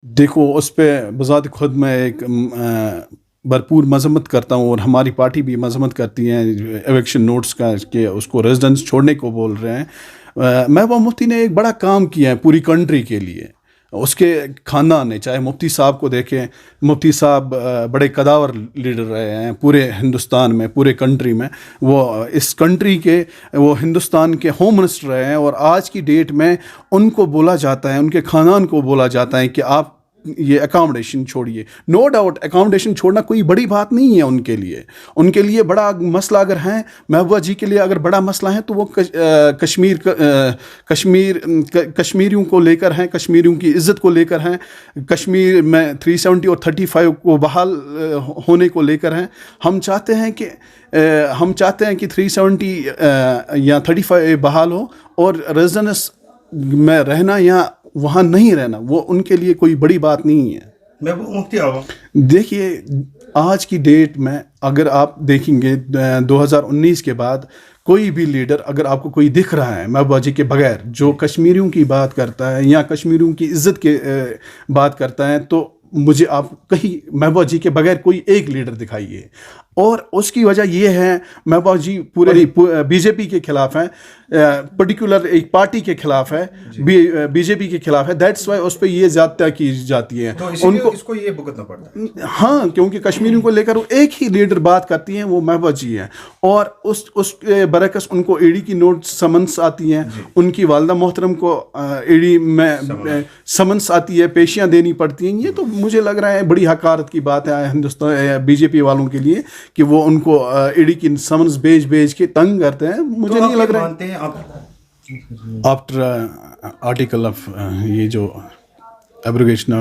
دیکھو اس پہ بذات خود میں ایک بھرپور مذمت کرتا ہوں، اور ہماری پارٹی بھی مذمت کرتی ہیں ایویکشن نوٹس کا کہ اس کو ریزیڈنس چھوڑنے کو بول رہے ہیں۔ محبوبہ مفتی نے ایک بڑا کام کیا ہے پوری کنٹری کے لیے، اس کے خاندان نے، چاہے مفتی صاحب کو دیکھیں، مفتی صاحب بڑے قداور لیڈر رہے ہیں پورے ہندوستان میں، پورے کنٹری میں، وہ اس کنٹری کے، وہ ہندوستان کے ہوم منسٹر رہے ہیں، اور آج کی ڈیٹ میں ان کو بولا جاتا ہے، ان کے خاندان کو بولا جاتا ہے کہ آپ یہ اکاموڈیشن چھوڑیے۔ نو ڈاؤٹ اکاموڈیشن چھوڑنا کوئی بڑی بات نہیں ہے ان کے لیے بڑا مسئلہ اگر ہے، محبوبہ جی کے لیے اگر بڑا مسئلہ ہے تو وہ کشمیریوں کو لے کر ہیں، کشمیریوں کی عزت کو لے کر ہیں، کشمیر میں 370 اور 35 کو بحال ہونے کو لے کر ہیں۔ ہم چاہتے ہیں کہ 370 یا 35 بحال ہو، اور ریزیڈنس میں رہنا یا وہاں نہیں رہنا وہ ان کے لیے کوئی بڑی بات نہیں ہے۔ محبوبہ مفتی آوا دیکھیے آج کی ڈیٹ میں اگر آپ دیکھیں گے 2019 کے بعد کوئی بھی لیڈر اگر آپ کو کوئی دکھ رہا ہے محبوبہ جی کے بغیر جو کشمیریوں کی بات کرتا ہے یا کشمیریوں کی عزت کے بات کرتا ہے، تو مجھے آپ کہیں محبوبہ جی کے بغیر کوئی ایک لیڈر دکھائیے۔ اور اس کی وجہ یہ ہے محبوبہ جی پورے بی جے پی کے خلاف ہیں، پرٹیکولر ایک پارٹی کے خلاف ہے، بی جے پی کے خلاف ہے، دیٹس وائی اس پہ یہ زیادتہ کی جاتی ہے، اس کو یہ بھگتنا پڑتا ہے۔ ہاں، کیونکہ کشمیریوں کو لے کر وہ ایک ہی لیڈر بات کرتی ہیں، وہ محبوبہ جی ہیں، اور اس کے برعکس ان کو ای ڈی کی نوٹ سمنس آتی ہیں، ان کی والدہ محترم کو ای ڈی میں سمنس آتی ہے، پیشیاں دینی پڑتی ہیں۔ یہ تو مجھے لگ رہا ہے بڑی حقارت کی بات ہے ہندوستان بی جے پی والوں کے لیے کہ وہ ان کو ای ڈی کی سمنس بھیج کے تنگ کرتے ہیں۔ مجھے نہیں لگ رہا ہے آفٹر آرٹیکل آف یہ جو ایبروگیشن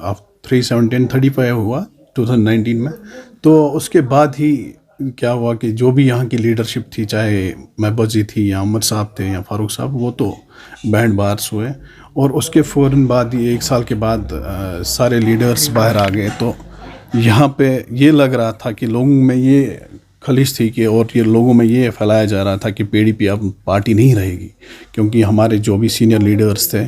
آف 370 35 ہوا 2019 میں، تو اس کے بعد ہی کیا ہوا کہ جو بھی یہاں کی لیڈرشپ تھی، چاہے محبوبہ جی تھی یا عمر صاحب تھے یا فاروق صاحب، وہ تو بینڈ بارس ہوئے، اور اس کے فوراً بعد ہی 1 سال کے بعد سارے لیڈرز باہر آ گئے۔ تو یہاں پہ یہ لگ رہا تھا کہ لوگوں میں یہ خلیج تھی کہ، اور یہ لوگوں میں یہ پھیلایا جا رہا تھا کہ پی ڈی پی اب پارٹی نہیں رہے گی، کیونکہ ہمارے جو بھی سینئر لیڈرز تھے،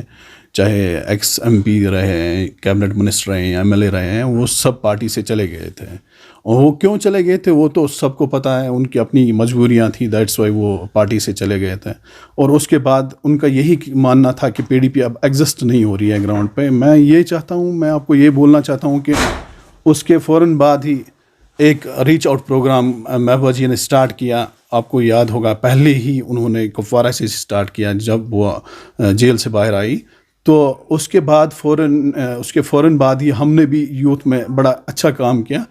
چاہے ایکس ایم پی رہے ہیں، کیبنٹ منسٹر رہے ہیں، ایم ایل اے رہے ہیں، وہ سب پارٹی سے چلے گئے تھے۔ اور وہ کیوں چلے گئے تھے وہ تو سب کو پتہ ہے، ان کی اپنی مجبوریاں تھیں، دیٹس وائی وہ پارٹی سے چلے گئے تھے۔ اور اس کے بعد ان کا یہی ماننا تھا کہ پی ڈی پی اب ایگزسٹ نہیں ہو رہی ہے گراؤنڈ پہ۔ میں یہ چاہتا ہوں، میں آپ کو یہ بولنا چاہتا ہوں کہ اس کے فوراً بعد ہی ایک ریچ آؤٹ پروگرام محبوبہ جی نے سٹارٹ کیا۔ آپ کو یاد ہوگا پہلے ہی انہوں نے کپوارہ سے سٹارٹ کیا جب وہ جیل سے باہر آئی، تو اس کے فوراً بعد ہی ہم نے بھی یوتھ میں بڑا اچھا کام کیا،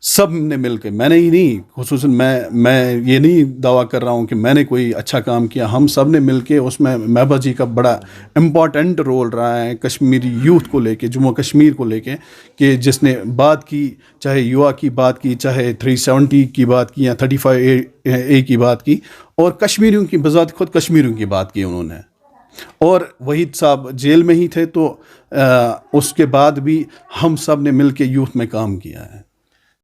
سب نے مل کے، میں نے ہی نہیں، خصوصاً میں یہ نہیں دعویٰ کر رہا ہوں کہ میں نے کوئی اچھا کام کیا، ہم سب نے مل کے اس میں محبوبہ جی کا بڑا امپورٹنٹ رول رہا ہے کشمیری یوتھ کو لے کے، جموں کشمیر کو لے کے، کہ جس نے بات کی، چاہے یوا کی بات کی، چاہے 370 کی بات کی یا 35A کی بات کی، اور کشمیریوں کی بذات خود کشمیریوں کی بات کی انہوں نے۔ اور وحید صاحب جیل میں ہی تھے، تو اس کے بعد بھی ہم سب نے مل کے یوتھ میں کام کیا ہے۔